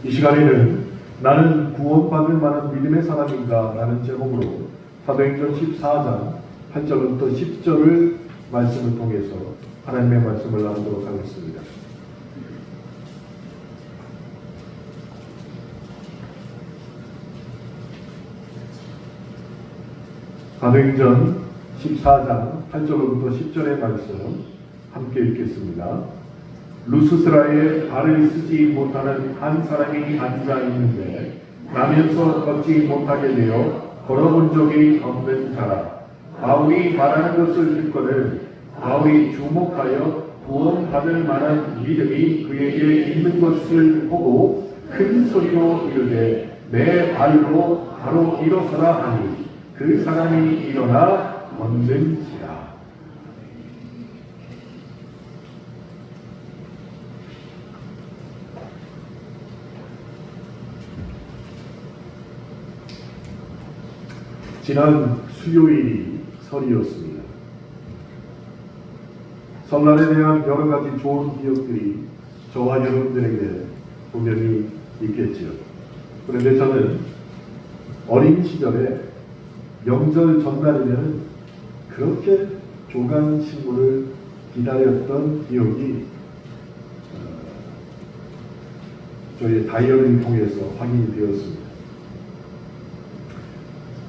이 시간에는 나는 구원받을 만한 믿음의 사람인가 라는 제목으로 사도행전 14장 8절부터 10절을 말씀을 통해서 하나님의 말씀을 나누도록 하겠습니다. 사도행전 14장 8절부터 10절의 말씀 함께 읽겠습니다. 루스드라에 발을 쓰지 못하는 한 사람이 앉아 있는데 나면서 걷지 못하게 되어 걸어본 적이 없는 자라. 바울이 말하는 것을 듣거늘 바울이 주목하여 구원받을 만한 믿음이 그에게 있는 것을 보고 큰 소리로 이르되 내 발로 바로 일어서라 하니 그 사람이 일어나 걷는지라. 지난 수요일이 설이었습니다. 설날에 대한 여러 가지 좋은 기억들이 저와 여러분들에게 분명히 있겠지요. 그런데 저는 어린 시절에 명절 전날이면 그렇게 조간신문을 기다렸던 기억이 저희 다이어리를 통해서 확인이 되었습니다.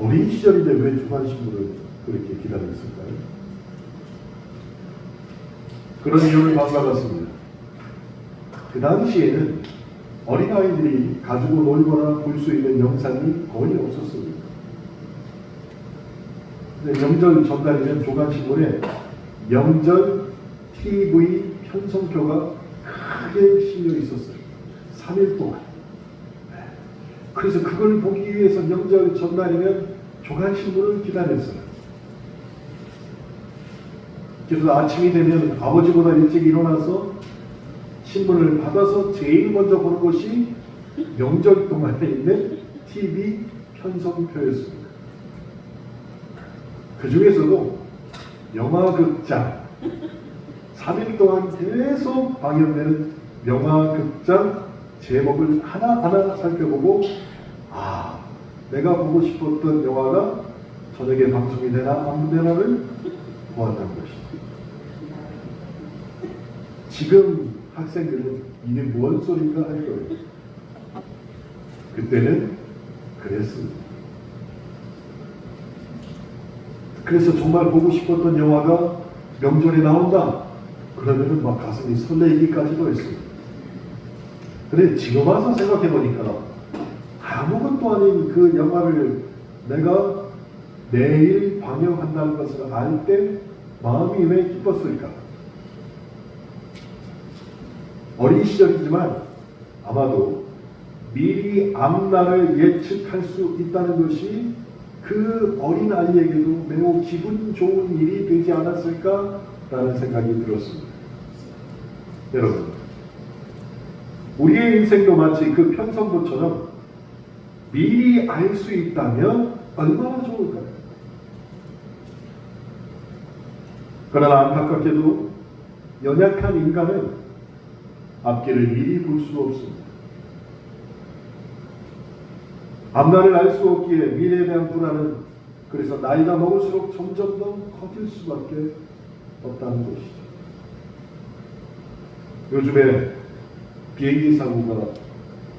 어린 시절인데 왜 조간신문을 그렇게 기다렸을까요? 그런 이유를 만나봤습니다. 그 당시에는 어린아이들이 가지고 놀거나 볼 수 있는 영상이 거의 없었습니다. 명절 전날이면 조간신문에 명절 TV 편성표가 크게 실려 있었어요. 3일 동안. 그래서 그걸 보기 위해서 명절 전날이면 조간신문을 기다렸어요. 그래서 아침이 되면 아버지보다 일찍 일어나서 신문을 받아서 제일 먼저 보는 것이 명절 동안에 있는 TV 편성표였습니다. 그 중에서도 영화극장, 3일 동안 계속 방영되는 영화극장 제목을 하나하나 살펴보고 내가 보고 싶었던 영화가 저녁에 방송이 되나 안 되나를 보았던 것이죠. 지금 학생들은 이게 뭔 소리인가 할 거예요. 그때는 그랬습니다. 그래서 정말 보고 싶었던 영화가 명절에 나온다. 그러면은 막 가슴이 설레이기까지도 했습니다. 근데 지금 와서 생각해보니까 아무것도 아닌 그 영화를 내가 내일 방영한다는 것을 알 때 마음이 왜 기뻤을까? 어린 시절이지만 아마도 미리 앞날을 예측할 수 있다는 것이 그 어린아이에게도 매우 기분 좋은 일이 되지 않았을까라는 생각이 들었습니다. 여러분, 우리의 인생도 마치 그 편성부처럼 미리 알 수 있다면 얼마나 좋을까요? 그러나 안타깝게도 연약한 인간은 앞길을 미리 볼 수 없습니다. 앞날을 알 수 없기에 미래에 대한 불안은 그래서 나이가 먹을수록 점점 더 커질 수밖에 없다는 것이죠. 요즘에 비행기 사고가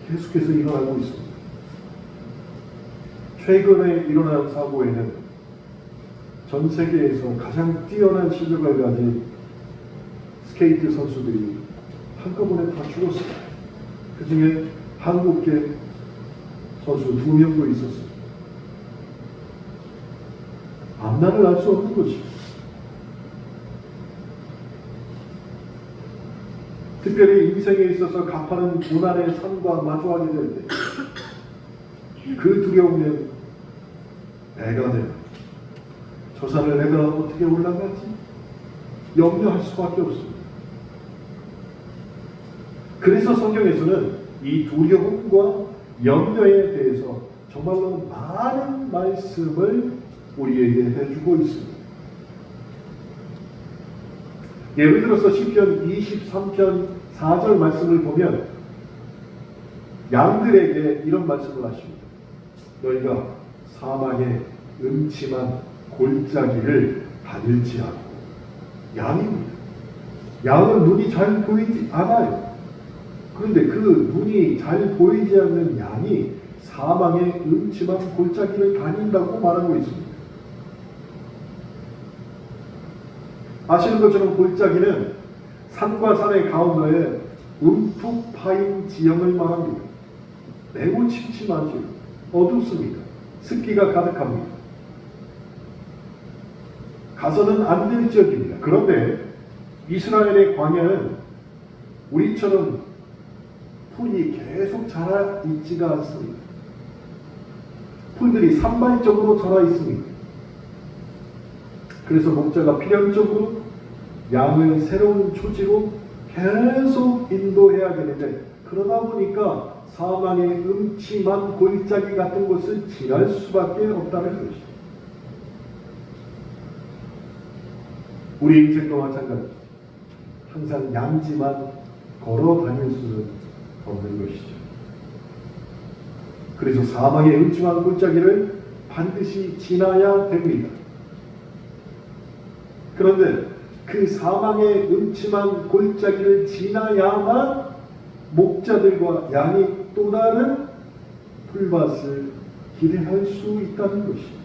계속해서 일어나고 있습니다. 최근에 일어난 사고에는 전 세계에서 가장 뛰어난 실력을 가진 스케이트 선수들이 한꺼번에 다 죽었어요. 그 중에 한국계 선수 2명도 있었어요. 앞날을 알 수 없는 것이죠. 특별히 인생에 있어서 가파른 고난의 산과 마주하게 될 때 그 두려움에 애가 되면 저 산을 내가 어떻게 올라가지? 염려할 수밖에 없습니다. 그래서 성경에서는 이 두려움과 염려에 대해서 정말로 많은 말씀을 우리에게 해주고 있습니다. 예를 들어서 시편 23편 4절 말씀을 보면 양들에게 이런 말씀을 하십니다. 너희가 사망의 음침한 골짜기를 다닐지라도. 양입니다. 양은 눈이 잘 보이지 않아요. 그런데 그 눈이 잘 보이지 않는 양이 사망의 음침한 골짜기를 다닌다고 말하고 있습니다. 아시는 것처럼 골짜기는 산과 산의 가운데에 움푹 파인 지형을 말합니다. 매우 침침하죠. 어둡습니다. 습기가 가득합니다. 가서는 안 될 지역입니다. 그런데 이스라엘의 광야는 우리처럼 풀이 계속 자라 있지가 않습니다. 풀들이 산발적으로 자라 있습니다. 그래서 목자가 필연적으로 양을 새로운 초지로 계속 인도해야 되는데, 그러다 보니까 사망의 음침한 골짜기 같은 곳을 지날 수밖에 없다는 것입니다. 우리 인생도 마찬가지입니다. 항상 양지만 걸어 다닐 수는 없는 것이죠. 그래서 사망의 음침한 골짜기를 반드시 지나야 됩니다. 그런데 그 사망의 음침한 골짜기를 지나야만 목자들과 양이 또 다른 풀밭을 기대할 수 있다는 것입니다.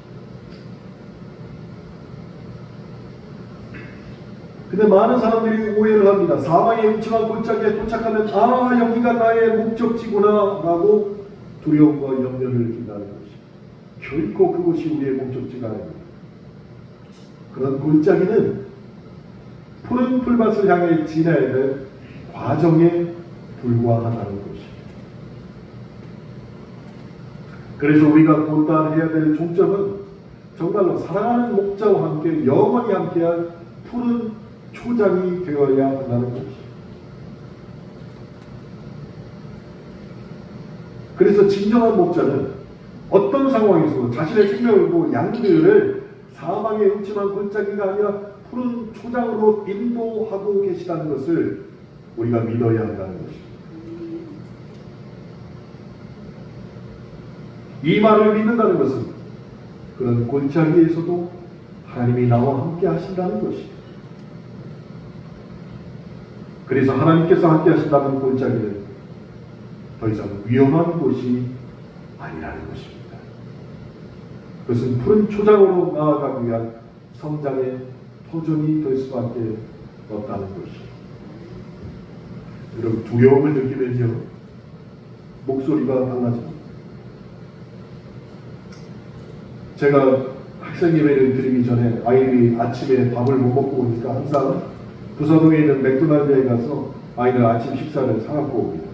근데 많은 사람들이 오해를 합니다. 사망의 음침한 골짜기에 도착하면 여기가 나의 목적지구나 라고 두려움과 염려를 느낀다는 것입니다. 결코 그곳이 우리의 목적지가 아닙니다. 그런 골짜기는 푸른 풀밭을 향해 지나야 될 과정에 불과하다는 것입니다. 그래서 우리가 도달해야 될 종점은 정말로 사랑하는 목자와 함께 영원히 함께할 푸른 초장이 되어야 한다는 것입니다. 그래서 진정한 목자는 어떤 상황에서 자신의 생명을 보고 양들을 사망의 음침한 골짜기가 아니라 푸른 초장으로 인도하고 계시다는 것을 우리가 믿어야 한다는 것입니다. 이 말을 믿는다는 것은 그런 골짜기에서도 하나님이 나와 함께 하신다는 것입니다. 그래서 하나님께서 함께 하신다는 골짜기는 더 이상 위험한 곳이 아니라는 것입니다. 그것은 푸른 초장으로 나아가기 위한 성장의 터전이 될 수밖에 없다는 것입니다. 여러분, 두려움을 느끼면요, 목소리가 달라집니다. 제가 학생 예배를 드리기 전에 아이들이 아침에 밥을 못 먹고 오니까 항상 부서동에 있는 맥도날드에 가서 아이들 아침 식사를 사갖고 옵니다.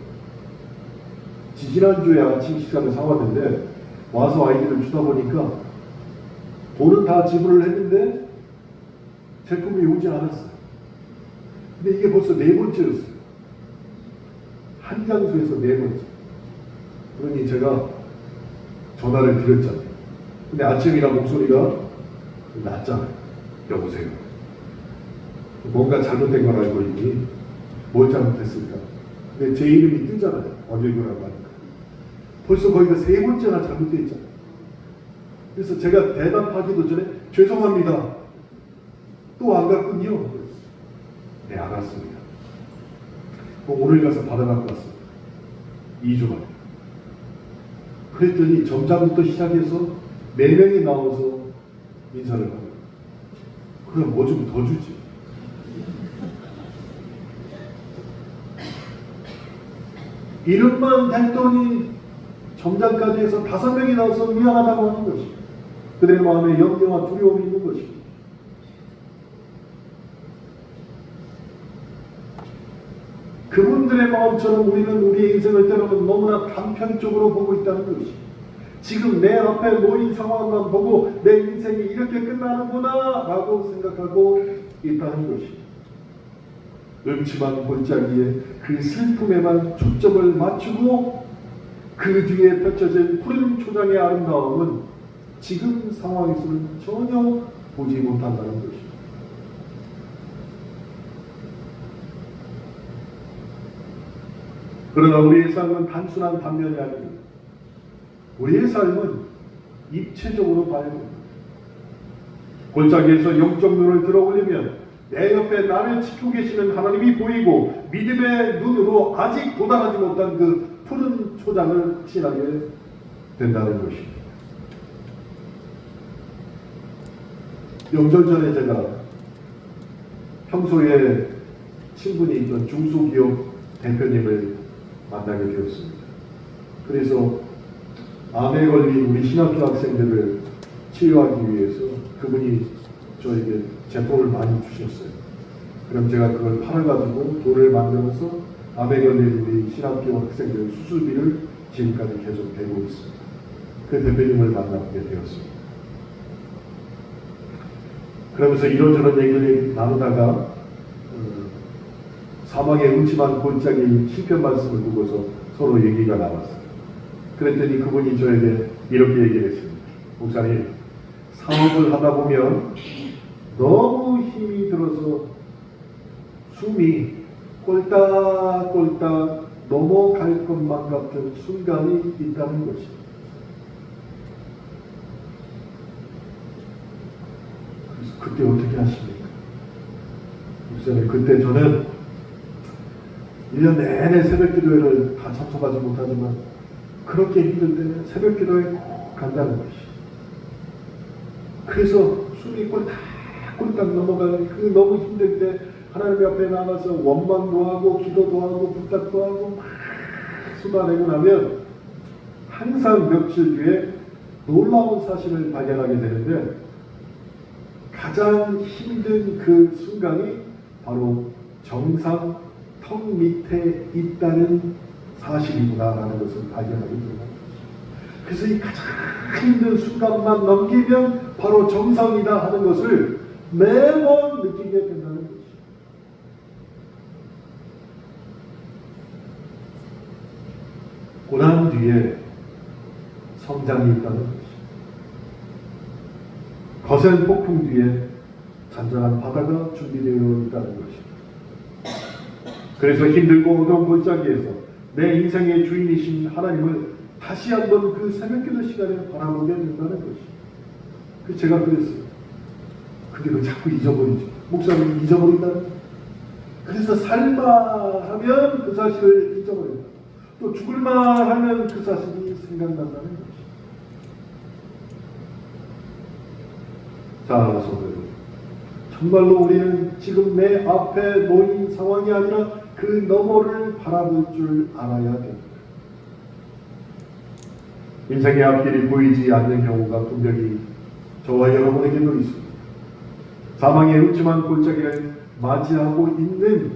지지난주에 아침 식사를 사왔는데 와서 아이들을 주다 보니까 돈은 다 지불을 했는데 제품이 오지 않았어요. 근데 이게 벌써 4번째였어요. 한 장소에서 4번째. 그러니 제가 전화를 드렸잖아요. 근데 아침이라 목소리가 낮잖아요. 여보세요. 뭔가 잘못된 걸 알고 있니? 뭘 잘못했을까? 근데 제 이름이 뜨잖아요. 어딜 거라고 하니까. 벌써 거기가 3번째나 잘못되어 있잖아요. 그래서 제가 대답하기도 전에 죄송합니다. 또 안 갔군요. 네, 알았습니다. 오늘 가서 받아갖고 왔습니다. 2주 만에. 그랬더니 점장부터 시작해서 4명이 나와서 인사를 하고, 그럼 뭐 좀 더 주지. 이름만 댔더니 점장까지 해서 5명이 나와서 미안하다고 하는 것입니다. 그들의 마음에 염려와 두려움이 있는 것입니다. 그분들의 마음처럼 우리는 우리의 인생을 때로는 너무나 단편적으로 보고 있다는 것입니다. 지금 내 앞에 놓인 상황만 보고 내 인생이 이렇게 끝나는구나 라고 생각하고 있다는 것입니다. 음침한 골짜기에 그 슬픔에만 초점을 맞추고 그 뒤에 펼쳐진 푸른 초장의 아름다움은 지금 상황에서는 전혀 보지 못한다는 것입니다. 그러나 우리의 삶은 단순한 단면이 아닙니다. 우리의 삶은 입체적으로 봐야 됩니다. 골짜기에서 영적 눈을 들어 올리면 내 옆에 나를 지키고 계시는 하나님이 보이고 믿음의 눈으로 아직 도달하지 못한 그 푸른 초장을 확신하게 된다는 것입니다. 명절 전에 제가 평소에 친분이 있던 중소기업 대표님을 만나게 되었습니다. 그래서 암에 걸린 우리 신학교 학생들을 치료하기 위해서 그분이 저에게 제품을 많이 주셨어요. 그럼 제가 그걸 팔아가지고 돈을 만들어서 암에 걸린 우리 신학교 학생들 수술비를 지금까지 계속 대고 있습니다. 그 대표님을 만나게 되었습니다. 그러면서 이런저런 얘기를 나누다가 사망의 음침한 골짜기 시편 말씀을 보고서 서로 얘기가 나왔어요. 그랬더니 그분이 저에게 이렇게 얘기를 했습니다. 목사님, 사업을 하다 보면 너무 힘이 들어서 숨이 꼴딱꼴딱 넘어갈 것만 같은 순간이 있다는 것입니다. 그래서 그때 어떻게 하십니까? 목사님, 그때 저는 1년 내내 새벽 기도회를 다 참석하지 못하지만 그렇게 힘들 때는 새벽 기도회에 꼭 간다는 것이죠. 그래서 숨이 꼴딱꼴딱 넘어가는 그 너무 힘들 때 하나님 앞에 나가서 원망도 하고 기도도 하고 부탁도 하고 막 쏟아내고 나면 항상 며칠 뒤에 놀라운 사실을 발견하게 되는데 가장 힘든 그 순간이 바로 정상 턱 밑에 있다는 사실이구나라는 것을 발견하게 됩니다. 그래서 이 가장 힘든 순간만 넘기면 바로 정상이다 하는 것을 매번 느끼게 된다는 것이죠. 고난 뒤에 성장이 있다는 것이죠. 거센 폭풍 뒤에 잔잔한 바다가 준비되어 있다는 것입니다. 그래서 힘들고 어두운 골짜기에서 내 인생의 주인이신 하나님을 다시 한번 그 새벽기도 시간에 바라보게 된다는 것입니다. 그래서 제가 그랬어요. 근데 그걸 자꾸 잊어버리죠. 목사님 잊어버린다는 거예요. 그래서 살마 하면 그 사실을 잊어버린다. 또 죽을만 하면 그 사실이 생각난다는 것입니다. 자, 성도들, 정말로 우리는 지금 내 앞에 놓인 상황이 아니라 그 너머를 바라볼 줄 알아야 됩니다. 인생의 앞길이 보이지 않는 경우가 분명히 저와 여러분에게도 있습니다. 사망의 음침한 골짜기를 맞이하고 있는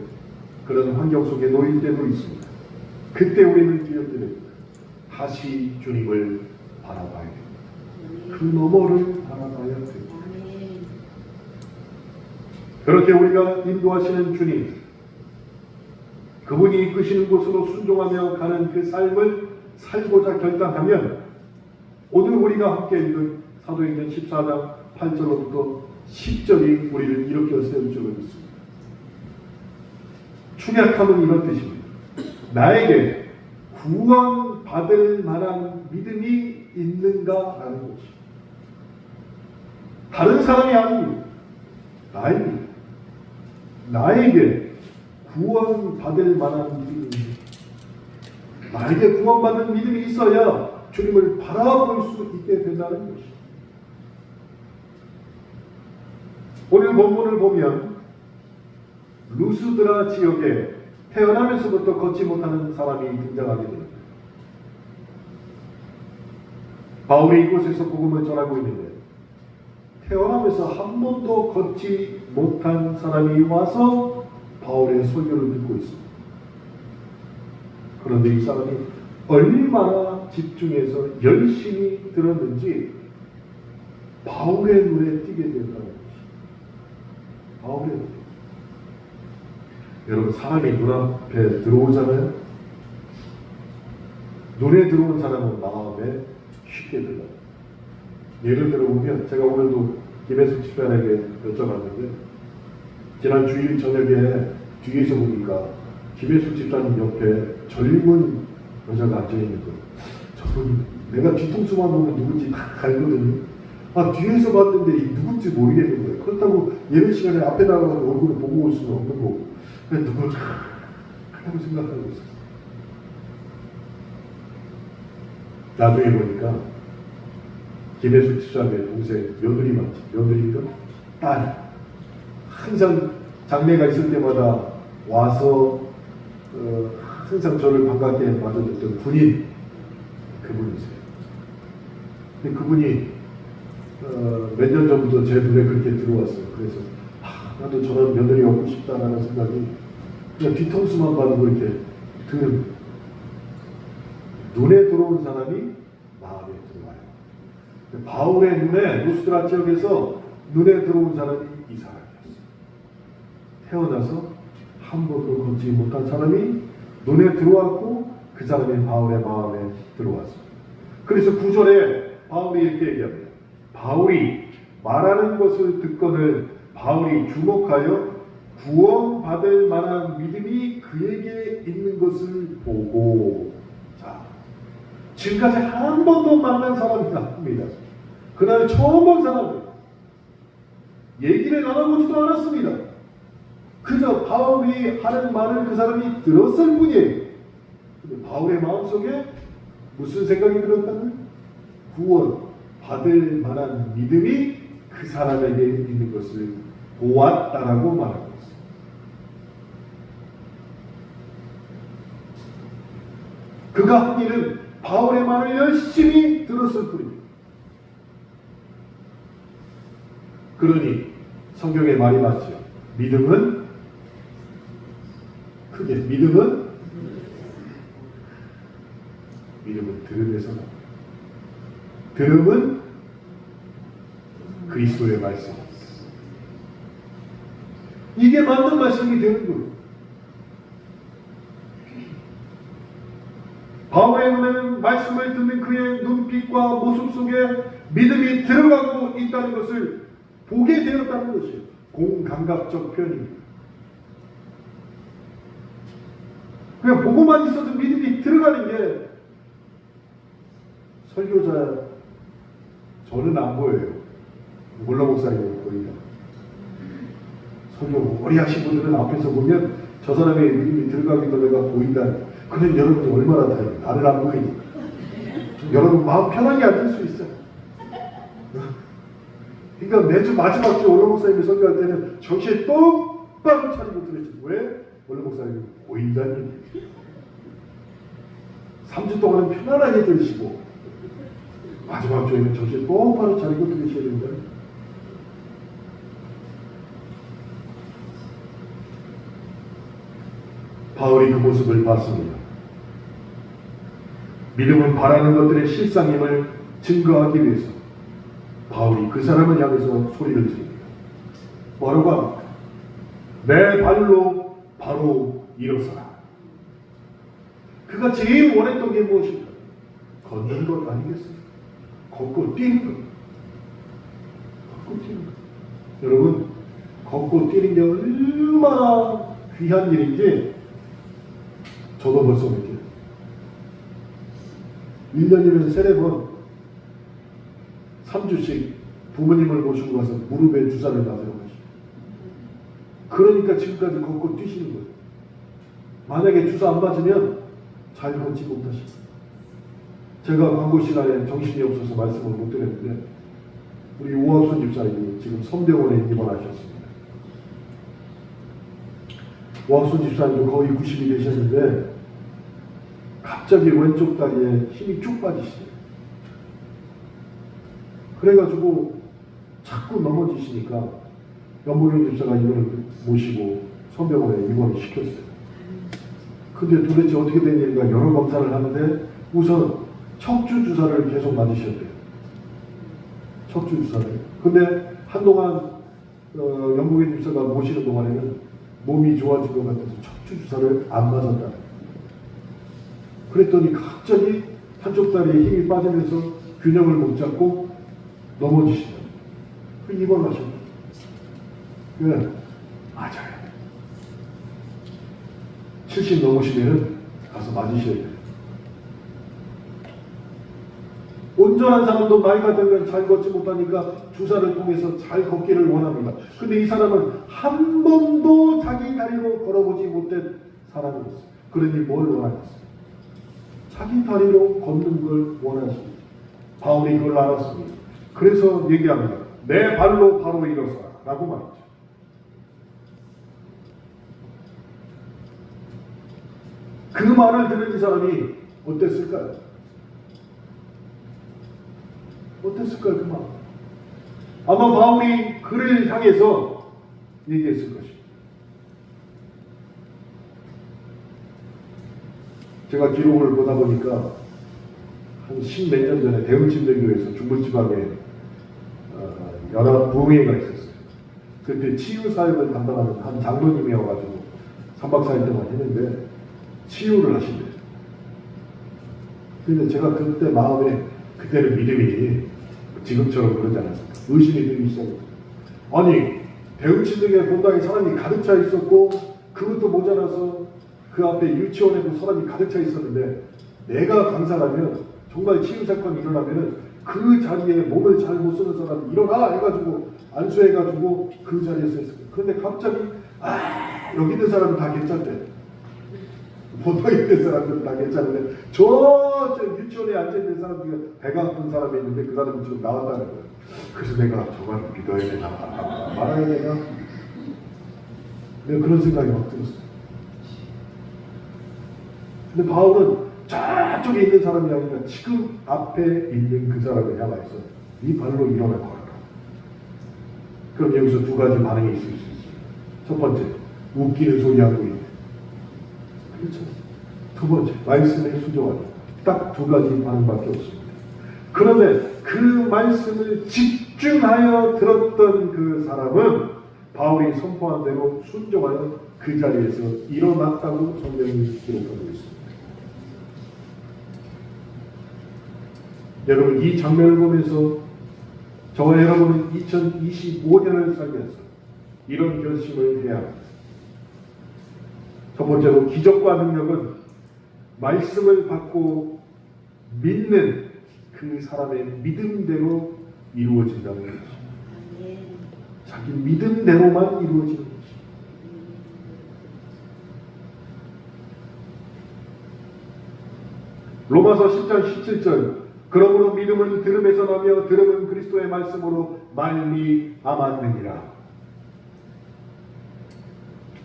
그런 환경 속에 놓일 때도 있습니다. 그때 우리는 기억해야 됩니다. 다시 주님을 바라봐야 됩니다. 그 너머를 바라봐야 됩니다. 그렇게 우리가 인도하시는 주님, 그분이 이끄시는 곳으로 순종하며 가는 그 삶을 살고자 결단하면 오늘 우리가 함께 읽은 사도행전 14장 8절로부터 10절이 우리를 일으켜 세울 줄로 믿습니다. 축약함은 이런 뜻입니다. 나에게 구원받을 만한 믿음이 있는가라는 것입니다. 다른 사람이 아닙니다. 나입니다. 나에게 구원받을 만한 믿음이 있습니다. 나에게 구원받은 믿음이 있어야 주님을 바라볼 수 있게 된다는 것입니다. 오늘 본문을 보면 루스드라 지역에 태어나면서부터 걷지 못하는 사람이 등장하게 됩니다. 바울이 이곳에서 복음을 전하고 있는데 태어나면서 한 번도 걷지 못한 사람이 와서 바울의 설교를 듣고 있습니다. 그런데 이 사람이 얼마나 집중해서 열심히 들었는지 바울의 눈에 띄게 된다는 것입니다. 바울의 눈에. 여러분, 사람이 눈앞에 들어오잖아요. 눈에 들어온 사람은 마음에 쉽게 들어요. 예를 들어 보면 제가 오늘도 김혜숙 집사에게 여쭤봤는데 지난 주일 저녁에 뒤에서 보니까 김혜숙 집사님 옆에 젊은 여자가 앉아있는 거예요. 저분 내가 뒤통수만 보면 누군지 다 알거든요. 아, 뒤에서 봤는데 이 누군지 모르겠는 거예요. 그렇다고 예배 시간에 앞에 나가서 얼굴을 보고 올 수는 없는 거고. 그냥 누굴까 하고 생각하고 있었어요. 나중에 보니까 김혜숙 집사님의 동생 며느리 맞지? 며느리가 딸. 항상 장례가 있을 때마다 와서 항상 저를 반갑게 맞아줬던 군인 그분이세요. 근데 그분이 몇 년 전부터 제 눈에 그렇게 들어왔어요. 그래서 나도 저런 며느리 얻고 싶다라는 생각이 그냥 뒤통수만 봐도 이렇게 눈에 들어온 사람이 마음에 들어와요. 바울의 눈에 루스드라 지역에서 눈에 들어온 사람이 이 사람이었어요. 태어나서 한 번도 걷지 못한 사람이 눈에 들어왔고 그 사람이 바울의 마음에 들어왔어요. 그래서 9절에 바울이 이렇게 얘기합니다. 바울이 말하는 것을 듣거늘 바울이 주목하여 구원받을 만한 믿음이 그에게 있는 것을 보고, 자, 지금까지 한 번도 만난 사람이 아닙니다. 그날 처음 본 사람이에요. 얘기를 나눠보지도 않았습니다. 그저 바울이 하는 말을 그 사람이 들었을 뿐이에요. 근데 바울의 마음속에 무슨 생각이 들었다면 구원 받을 만한 믿음이 그 사람에게 있는 것을 보았다라고 말하고 있습니다. 그가 한 일은 바울의 말을 열심히 들었을 뿐입니다. 그러니 성경의 말이 맞죠. 믿음은 크게 믿음은 들음에서 나옵니다. 들음은 그리스도의 말씀. 이게 맞는 말씀이 되는 거예요. 바울의 눈에는 말씀을 듣는 그의 눈빛과 모습 속에 믿음이 들어가고 있다는 것을 보게 되었다는 것이에요. 공감각적 표현입니다. 그냥 보고만 있어도 믿음이 들어가는 게 설교자 저는 안 보여요. 몰라 목사님은 보인다. 설교 오래 하신 분들은 앞에서 보면 저 사람의 믿음이 들어가기도 내가 보인다. 그런 여러분이 얼마나 다행이에요. 나는 안 보이니까. 여러분 마음 편하게 앉을 수 있어요. 그러니까 매주 마지막 주 올라 목사님이 설교할 때는 정신 똑바로 차리고 들으시죠. 왜? 올라 목사님이 보인다는 얘기예요. 3주 동안은 편안하게 들으시고 마지막 주에는 정신 똑바로 차리고 들으셔야 된다. 바울이 그 모습을 봤습니다. 믿음은 바라는 것들의 실상임을 증거하기 위해서 바울이 그 사람을 향해서 소리를 지릅니다. 뭐라고 합니까? 내 발로 바로 일어서라. 그가 제일 원했던 게 무엇인가? 걷는 것 아니겠습니까? 걷고 뛰는 것. 걷고 뛰는 것. 여러분, 걷고 뛰는 게 얼마나 귀한 일인지 저도 벌써 느껴요. 1년이면 3번 3주씩 부모님을 모시고 가서 무릎에 주사를 맞으러 가시고, 그러니까 지금까지 걷고 뛰시는 거예요. 만약에 주사 안 맞으면 잘 걷지 못하시고, 제가 광고 시간에 정신이 없어서 말씀을 못 드렸는데 우리 오학순 집사님이 지금 선병원에 입원하셨습니다. 오학순 집사님도 거의 90이 되셨는데 갑자기 왼쪽 다리에 힘이 쭉 빠지시죠. 그래가지고 자꾸 넘어지시니까 연보경 집사가 이분을 모시고 선병원에 입원을 시켰어요. 근데 도대체 어떻게 된 일인가 여러 검사를 하는데 우선 척추 주사를 계속 맞으셨대요. 척추 주사를. 근데 한동안 연보경 집사가 모시는 동안에는 몸이 좋아진 것 같아서 척추 주사를 안 맞았다. 그랬더니 갑자기 한쪽 다리에 힘이 빠지면서 균형을 못 잡고 넘어지시더라고요. 그 입원하셨어요. 맞아요. 70 넘으시면은 가서 가서 맞으셔야 돼요. 온전한 사람도 나이가 들면 잘 걷지 못하니까 주사를 통해서 잘 걷기를 원합니다. 근데 이 사람은 한 번도 자기 다리로 걸어보지 못한 사람이었어요. 그러니 뭘 원하겠어요? 자기 다리로 걷는 걸 원하십니다. 바울이 그걸 알았습니다. 그래서 얘기합니다. 내 발로 바로 일어서라 라고 말이죠. 그 말을 들은 이 사람이 어땠을까요? 어땠을까요? 그 말. 아마 바울이 그를 향해서 얘기했을 것입니다. 제가 기록을 보다 보니까 한 10몇 년 전에 대흥침대교회에서 중부지방에 연합 부흥회가 있었어요. 그때 치유사역을 담당하는 한 장로님이 와가지고 3박 4일 동안 했는데 치유를 하신대요. 근데 제가 그때 마음에 그때는 믿음이 지금처럼 그러지 않았습니까? 의심이 들기 시작했어요. 아니 대흥침대교회 본당에 사람이 가득 차 있었고 그것도 모자라서 그 앞에 유치원에도 사람이 가득 차 있었는데 내가 강사라면 정말 치유 사건이 일어나면 그 자리에 몸을 잘 못 쓰는 사람이 일어나 해가지고 안수해가지고 그 자리에서 했어요. 그런데 갑자기 여기 있는 사람은 다 괜찮대. 본당에 있는 사람들은 다 괜찮은데 저 유치원에 앉아있는 사람들이 배가 아픈 사람이 있는데 그 사람은 지금 나왔다는 거예요. 그래서 내가 저걸 믿어야 되나 말아야 되나 내가 그런 생각이 막 들었어요. 근데 바울은 저쪽에 있는 사람이 아니라 지금 앞에 있는 그 사람을 향해서 이 발로 일어날 거라. 그럼 여기서 두 가지 반응이 있을 수 있어요. 첫 번째, 웃기는 소리 하고 있는. 그렇죠. 두 번째, 말씀에 수정하는. 딱 두 가지 반응밖에 없습니다. 그런데 그 말씀을 집중하여 들었던 그 사람은 바울이 선포한 대로 순종하여 그 자리에서 일어났다고 성경이 기록하고 있습니다. 여러분 이 장면을 보면서 저와 여러분은 2025년을 살면서 이런 결심을 해야 합니다. 첫 번째로 기적과 능력은 말씀을 받고 믿는 그 사람의 믿음대로 이루어진다는 것입니다. 자기 믿음대로만 이루어지는 것입니다. 로마서 10장 17절 그러므로 믿음은 들음에서 나며 들음은 그리스도의 말씀으로 말미암았느니라.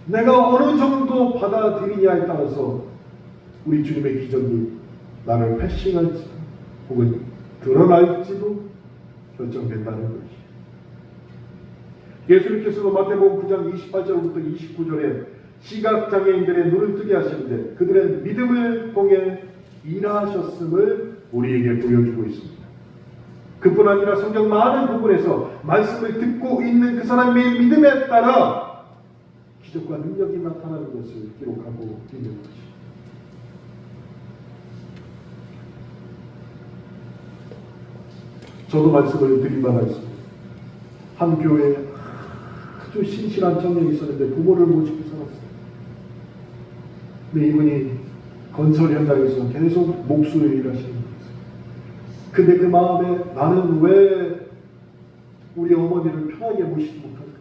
내가 어느 정도 받아들이냐에 따라서 우리 주님의 기적이 나를 패싱할지 혹은 드러날지도 결정된다는 것이죠. 예수님께서도 마태복음 9장 28절부터 29절에 시각장애인들의 눈을 뜨게 하시는데 그들의 믿음을 통해 일하셨음을 우리에게 보여주고 있습니다. 그뿐 아니라 성경 많은 부분에서 말씀을 듣고 있는 그 사람의 믿음에 따라 기적과 능력이 나타나는 것을 기록하고 있는 것입니다. 저도 말씀을 드린 바가 있습니다. 한 교회에 아주 신실한 청년이 있었는데 부모를 모시고 살았어요. 근데 이분이 건설 현장에서 계속 목수의 일을 하시는 거예요. 근데 그 마음에 나는 왜 우리 어머니를 편하게 모시지 못할까?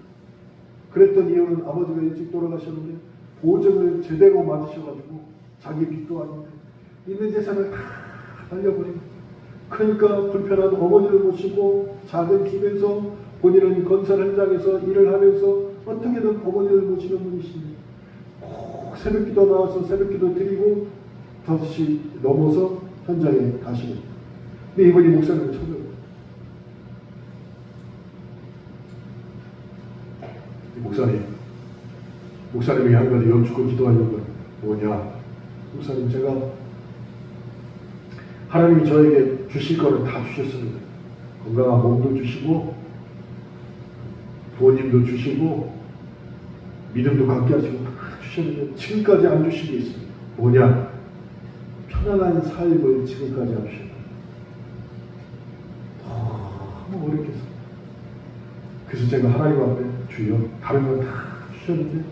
그랬던 이유는 아버지가 일찍 돌아가셨는데 보증을 제대로 맞으셔가지고 자기 빚도 아닌데 있는 재산을 다 날려버린 거예요. 그러니까 불편한 어머니를 모시고 작은 집에서 본인은 건설 현장에서 일을 하면서 어떻게든 어머니를 모시는 분이십니다. 꼭 새벽기도 나와서 새벽기도 드리고 5시 넘어서 현장에 가시는 거예요. 근데 이분이 목사님을 찾아요. 목사님이 한 가지 여쭙고 기도하려고 뭐냐? 목사님, 제가 하나님이 저에게 주실 거는 다 주셨습니다. 건강한 몸도 주시고 부모님도 주시고 믿음도 갖게 하시고 다 주셨는데 지금까지 안 주신 게 있습니다. 뭐냐? 편안한 삶을 지금까지 안 주셨다. 너무 어렵게 했어요. 그래서 제가 하나님 앞에 주여 다른 건 다 주셨는데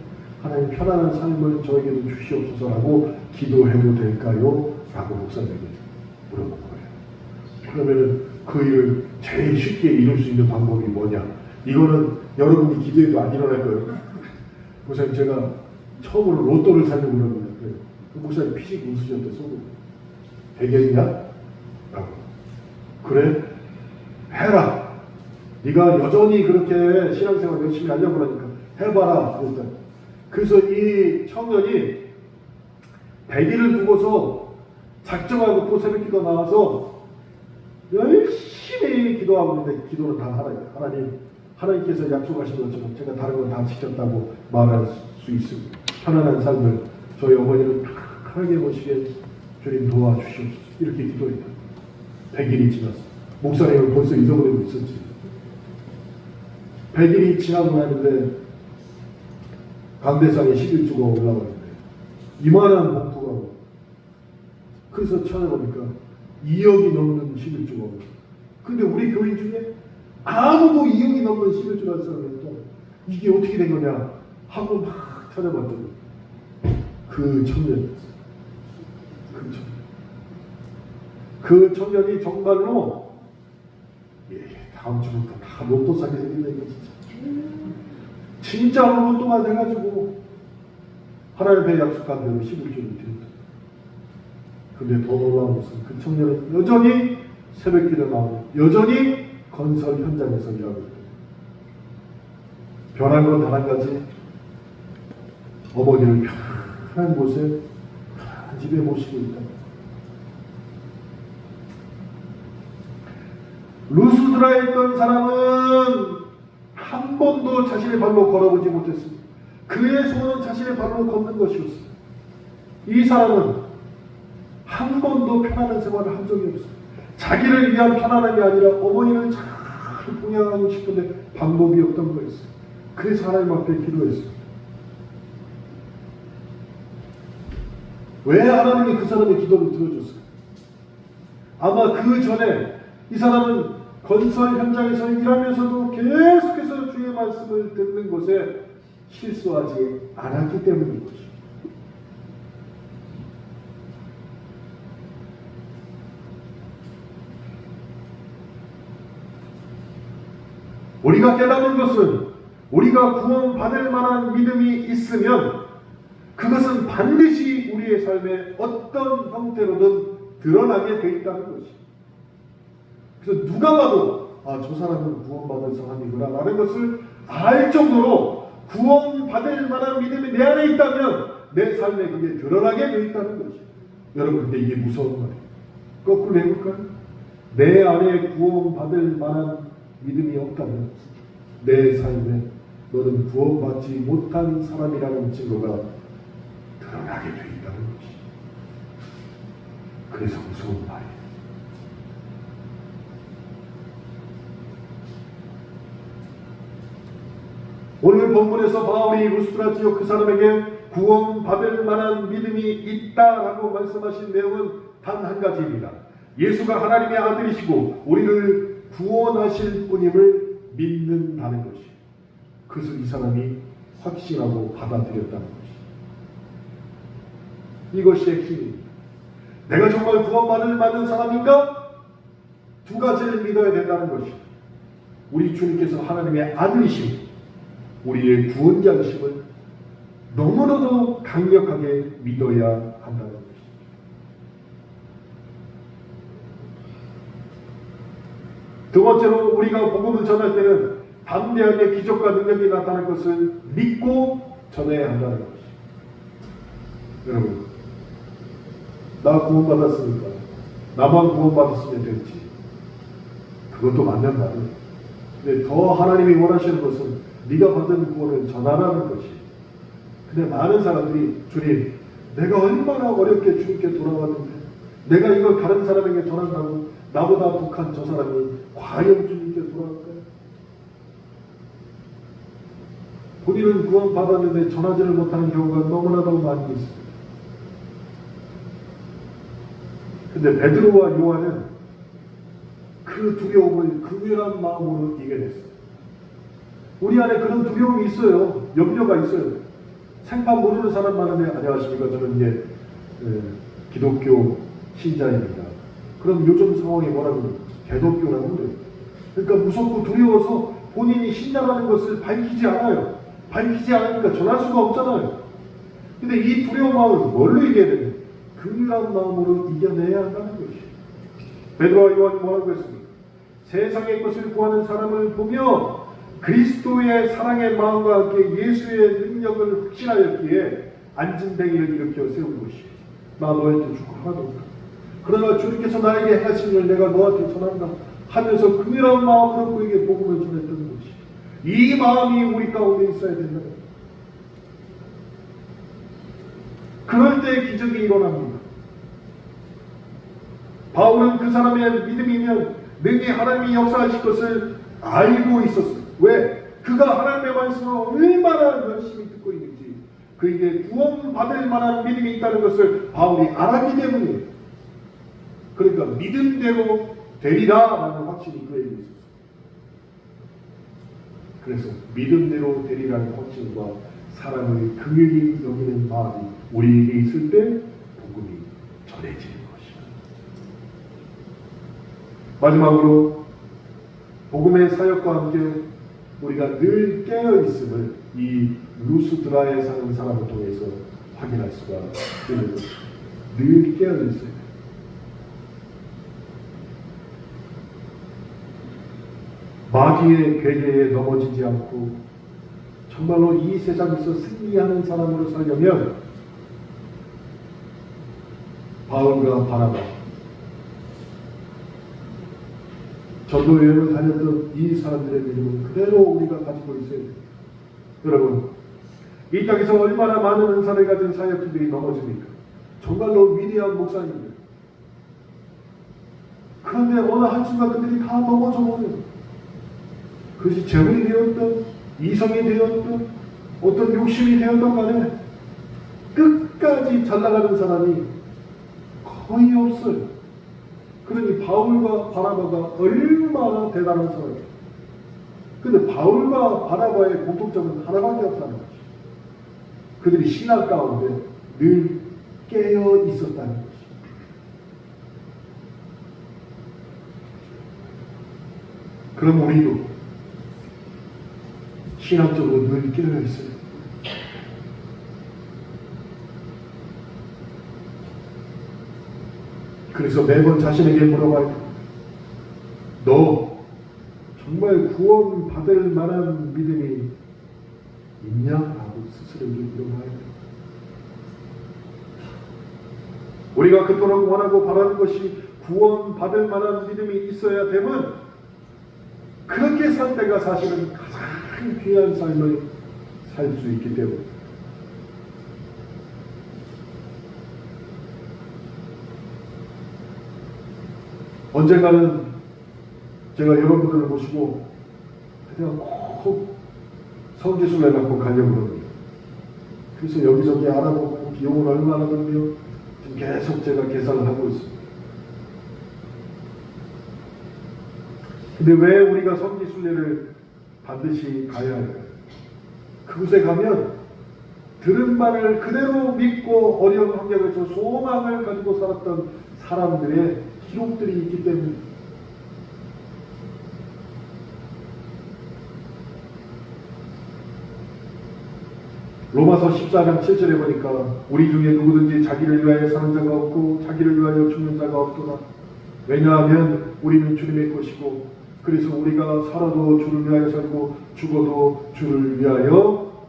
하나님 편안한 삶을 저에게도 주시옵소서라고 기도해도 될까요? 라고 목사님에게 물어본 거예요. 그러면 그 일을 제일 쉽게 이룰 수 있는 방법이 뭐냐? 이거는 여러분이 기도해도 안 일어날 거예요. 목사님, 제가 처음으로 로또를 사려고 그러는데 그 목사님 피식 웃으셨대, 속으로. 되겠냐? 라고. 그래? 해라. 네가 여전히 그렇게 신앙생활 열심히 하려고 그러니까 해봐라. 그랬더니. 그래서 이 청년이 100일을 두고서 작정하고 또 새벽기도 나와서 열심히 기도하고 있는데 기도는 다 하나님께서 약속하신 것처럼 제가 다른 건 다 지켰다고 말할 수 있습니다. 편안한 삶을 저희 어머니를 편하게 모시게 주님 도와주시옵소서. 이렇게 기도했다. 100일이 지났어. 목사님은 벌써 잊어버리고 있었지. 100일이 지나고 나는데 강대상에 11조가 올라가는데 이만한 봉투가. 그래서 찾아보니까 2억이 넘는 11조가 올라. 근데 우리 교인 중에 아무도 2억이 넘는 11조라는 사람이 없다. 이게 어떻게 된 거냐 하고 막 찾아봤더니 그 청년이었어. 그 청년이 정말로 다음 주부터 다 로또 사게 생긴다 이거 진짜로 로또가 돼가지고 하나님 앞에 약속한 대로 11조를 드린다. 근데 더 놀라운 것은 그 청년은 여전히 새벽기도 나오고 여전히 건설 현장에서 일하고 있다. 변한 건 단 한 가지. 어머니를 편한 곳에 집에 모시고 있다. 루스드라에 있던 사람은 한 번도 자신의 발로 걸어보지 못했습니다. 그의 소원은 자신의 발로 걷는 것이었습니다. 이 사람은 한 번도 편안한 생활을 한 적이 없어요. 자기를 위한 편안함이 아니라 어머니를 잘 봉양하고 싶은데 방법이 없던 거였어요. 그래서 하나님 앞에 기도했어요. 왜 하나님이 그 사람의 기도를 들어줬어요? 아마 그 전에 이 사람은 건설 현장에서 일하면서도 계속해서 주의 말씀을 듣는 것에 실수하지 않았기 때문인 것이죠. 우리가 깨닫는 것은 우리가 구원받을 만한 믿음이 있으면 그것은 반드시 우리의 삶에 어떤 형태로든 드러나게 되어 있다는 것이죠. 그래서 누가 봐도 저 사람은 구원받을 사람이구나 라는 것을 알 정도로 구원받을 만한 믿음이 내 안에 있다면 내 삶에 그게 드러나게 되어 있다는 것이죠. 여러분, 근데 이게 무서운 말이에요. 거꾸로 해볼까요? 내 안에 구원받을 만한 믿음이 없다면 내 삶에 너는 구원받지 못한 사람이라는 증거가 드러나게 되어 있다는 것이죠. 그래서 무서운 말이에요. 오늘 본문에서 바울이 루스드라 지역 그 사람에게 구원받을 만한 믿음이 있다라고 말씀하신 내용은 단 한 가지입니다. 예수가 하나님의 아들이시고 우리를 구원하실 분임을 믿는다는 것이. 그것을 이 사람이 확신하고 받아들였다는 것이. 이것이 핵심입니다. 내가 정말 구원받을 만한 사람인가? 두 가지를 믿어야 된다는 것이. 우리 주님께서 하나님의 아들이심, 우리의 구원자이심을 너무나도 강력하게 믿어야 한다는 것입니다. 두 번째로 우리가 복음을 전할 때는 담대하게 기적과 능력이 나타날 것을 믿고 전해야 한다는 것입니다. 여러분, 나 구원받았으니까 나만 구원받았으면 됐지. 그것도 맞는 말이에요. 근데 더 하나님이 원하시는 것은 네가 받은 구원을 전하라는 것이. 근데 많은 사람들이 주님, 내가 얼마나 어렵게 주님께 돌아왔는데 내가 이걸 다른 사람에게 전한다고 나보다 독한 저 사람이 과연 주님께 돌아갈까요? 본인은 구원받았는데 전하지를 못하는 경우가 너무나도 많이 있습니다. 근데 베드로와 요한은 그 두려움을 극렬한 마음으로 이겨냈어요. 우리 안에 그런 두려움이 있어요. 염려가 있어요. 생판 모르는 사람 많은데 안녕하십니까 저는 이제 기독교 신자입니다. 그럼 요즘 상황이 뭐라고 개독교라고 그래요. 그러니까 무섭고 두려워서 본인이 신자라는 것을 밝히지 않아요. 밝히지 않으니까 전할 수가 없잖아요. 근데 이 두려운 마음을 뭘로 이겨야 됩니까? 긍휼한 마음으로 이겨내야 한다는 것이에요. 베드로와 요한이 뭐라고 했습니까? 세상의 것을 구하는 사람을 보며 그리스도의 사랑의 마음과 함께 예수의 능력을 확신하였기에 앉은뱅이를 일으켜 세운 것이에요. 나 너한테 주고 하나도 없다. 그러나 주님께서 나에게 하신 일 내가 너한테 전한다 하면서 긍휼한 마음으로 그에게 복음을 전했던 것이에요. 이 마음이 우리 가운데 있어야 된다. 그럴 때 기적이 일어납니다. 바울은 그 사람의 믿음이면 능히 하나님이 역사하실 것을 알고 있었어요. 왜? 그가 하나님의 말씀을 얼마나 열심히 듣고 있는지, 그에게 구원받을 만한 믿음이 있다는 것을 바울이 알았기 때문이에요. 그러니까 믿음대로 되리라라는 확신이 그에게 있었어요. 그래서 믿음대로 되리라는 확신과 사람을 긍휼히 여기는 마음이 우리에게 있을 때 복음이 전해지는 것입니다. 마지막으로 복음의 사역과 함께 우리가 늘 깨어 있음을 이 루스드라에 사는 사람을 통해서 확인할 수가 있는 것입니다. 늘 깨어 있어요. 마귀의 괴계에 넘어지지 않고 정말로 이 세상에서 승리하는 사람으로 살려면 바울과 바나바, 전도 여행을 다녔던 이 사람들의 믿음은 그대로 우리가 가지고 있어야 돼요. 여러분, 이 땅에서 얼마나 많은 은사를 가진 사역자들이 넘어집니까? 정말로 위대한 목사님들. 그런데 어느 한순간 그들이 다 넘어져 버려요. 그것이 재물이 되었든 이성이 되었든 어떤 욕심이 되었든 간에 끝까지 잘 나가는 사람이 거의 없어요. 그러니 바울과 바나바가 얼마나 대단한 사람이에요. 그런데 바울과 바나바의 공통점은 하나밖에 없다는 거죠. 그들이 신앙 가운데 늘 깨어 있었다는 거죠. 그럼 우리도 신앙적으로 늘 깨어 있어요. 그래서 매번 자신에게 물어봐요. 너 정말 구원 받을 만한 믿음이 있냐? 라고 스스로에게 물어봐야 돼요. 우리가 그토록 원하고 바라는 것이 구원 받을 만한 믿음이 있어야 되면 그렇게 살 때가 사실은 가장 귀한 삶을 살 수 있기 때문에 언젠가는 제가 여러분들을 모시고 그냥 꼭 성지순례 갖고 가려고 합니다. 그래서 여기저기 알아보고 비용은 얼마나 들며 지금 계속 제가 계산을 하고 있습니다. 근데 왜 우리가 성지순례를 반드시 가야 할까요? 그곳에 가면 들은 말을 그대로 믿고 어려운 환경에서 소망을 가지고 살았던 사람들의 기록들이 있기 때문에 로마서 14장 7절에 보니까 우리 중에 누구든지 자기를 위하여 사는 자가 없고 자기를 위하여 죽는 자가 없도다. 왜냐하면 우리는 주님의 것이고 그래서 우리가 살아도 주를 위하여 살고 죽어도 주를 위하여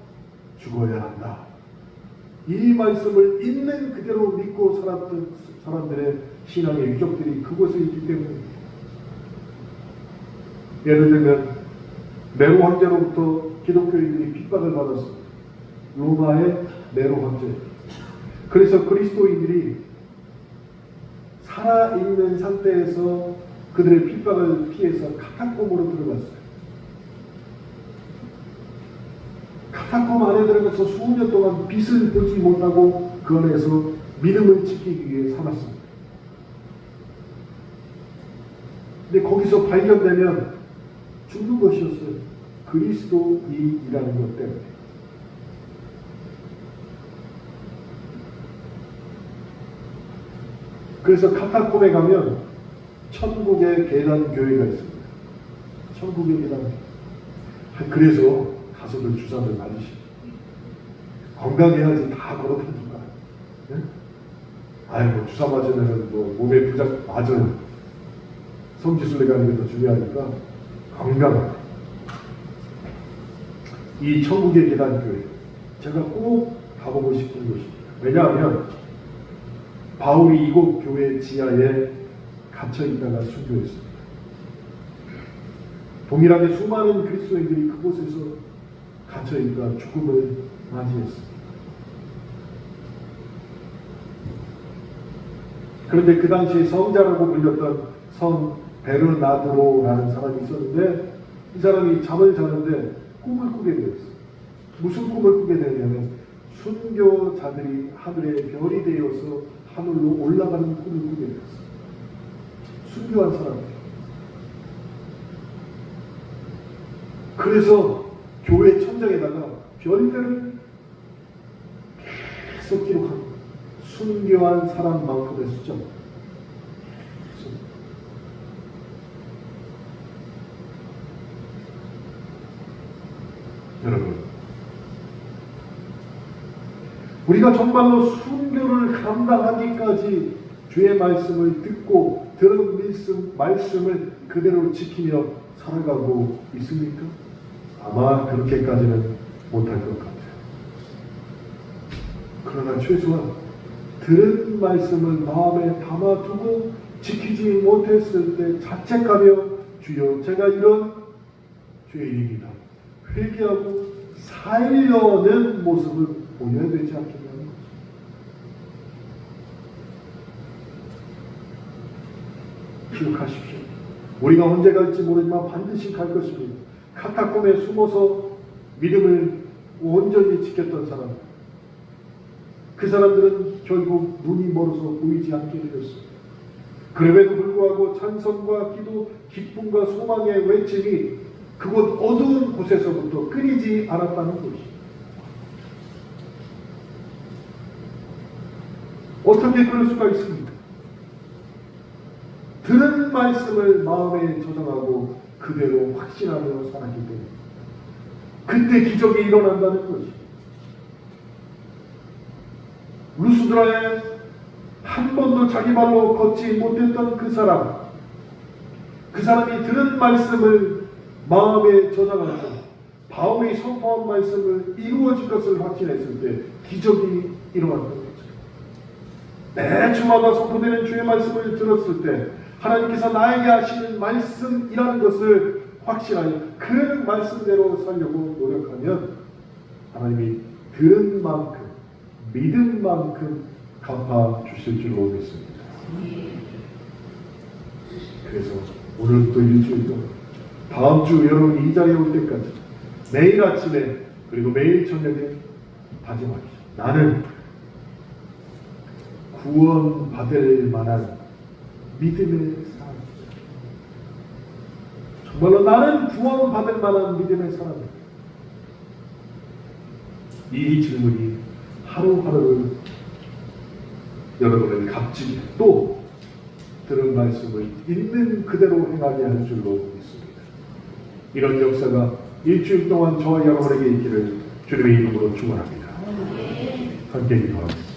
죽어야 한다. 이 말씀을 있는 그대로 믿고 살았던 사람들의 신앙의 유적들이 그곳에 있기 때문입니다. 예를 들면 네로 황제로부터 기독교인들이 핍박을 받았습니다. 로마의 네로 황제. 그래서 그리스도인들이 살아있는 상태에서 그들의 핍박을 피해서 카타콤으로 들어갔어요. 카타콤 안에 들어가서 수년 동안 빛을 보지 못하고 그 안에서 믿음을 지키기 위해 살았습니다. 근데 거기서 발견되면 죽는 것이었어요. 그리스도인이라는 것 때문에. 그래서 카타콤에 가면 천국의 계단 교회가 있습니다. 천국의 계단. 그래서 가서들 주사를 맞으시고 건강해야지 다 걸어다니까. 네? 아이고 주사 맞으면 뭐 몸에 부작 맞아요. 성지순례가 하는 게 더 중요하니까 건강. 이 천국의 계단 교회 제가 꼭 가보고 싶은 곳입니다. 왜냐하면 바울이 이곳 교회 지하에 갇혀 있다가 순교했습니다. 동일하게 수많은 그리스도인들이 그곳에서 갇혀 있다 죽음을 맞이했습니다. 그런데 그 당시에 성자라고 불렸던 성 베르나드로라는 사람이 있었는데 이 사람이 잠을 자는데 꿈을 꾸게 되었어요. 무슨 꿈을 꾸게 되냐면 순교자들이 하늘의 별이 되어서 하늘로 올라가는 꿈을 꾸게 되었어요. 순교한 사람이에요. 그래서 교회 천장에다가 별들을 계속 기록합니다. 순교한 사람만큼의 숫자. 여러분, 우리가 정말로 순교를 감당하기까지 주의 말씀을 듣고 들은 말씀을 그대로 지키며 살아가고 있습니까? 아마 그렇게까지는 못할 것 같아요. 그러나 최소한 들은 말씀을 마음에 담아두고 지키지 못했을 때 자책하며 주여 제가 이런 죄인입니다. 회개하고 살려는 모습을 보여야 되지 않겠냐는 거죠. 기억하십시오. 우리가 언제 갈지 모르지만 반드시 갈 것입니다. 카타콤에 숨어서 믿음을 온전히 지켰던 사람, 그 사람들은 결국 눈이 멀어서 보이지 않게 되었습니다. 그럼에도 불구하고 찬송과 기도, 기쁨과 소망의 외침이 그곳 어두운 곳에서부터 끊이지 않았다는 것입니다. 어떻게 그럴 수가 있습니까? 들은 말씀을 마음에 저장하고 그대로 확신하며 살았기 때문에 그때 기적이 일어난다는 것입니다. 루스드라에 한 번도 자기 발로 걷지 못했던 그 사람이 들은 말씀을 마음에 저장하고 바울이 선포한 말씀을 이루어질 것을 확신했을 때 기적이 일어났던 거죠. 매 주마다 선포되는 주의 말씀을 들었을 때 하나님께서 나에게 하시는 말씀이라는 것을 확신하여 그 말씀대로 살려고 노력하면 하나님이 들은 만큼 믿은 만큼 갚아주실 줄로 믿습니다. 그래서 오늘부터 일주일 동안 다음 주 여러분이 이 자리에 올 때까지 매일 아침에 그리고 매일 저녁에 다짐하십시오. 나는 구원받을 만한 믿음의 사람이다. 정말로 나는 구원받을 만한 믿음의 사람이다. 이 질문이 하루하루를 여러분을 값지게 또 들은 말씀을 있는 그대로 행하게 할 줄로 믿습니다. 이런 역사가 일주일 동안 저와 여러분에게 있기를 주님의 이름으로 축원합니다. 함께 기도하겠습니다.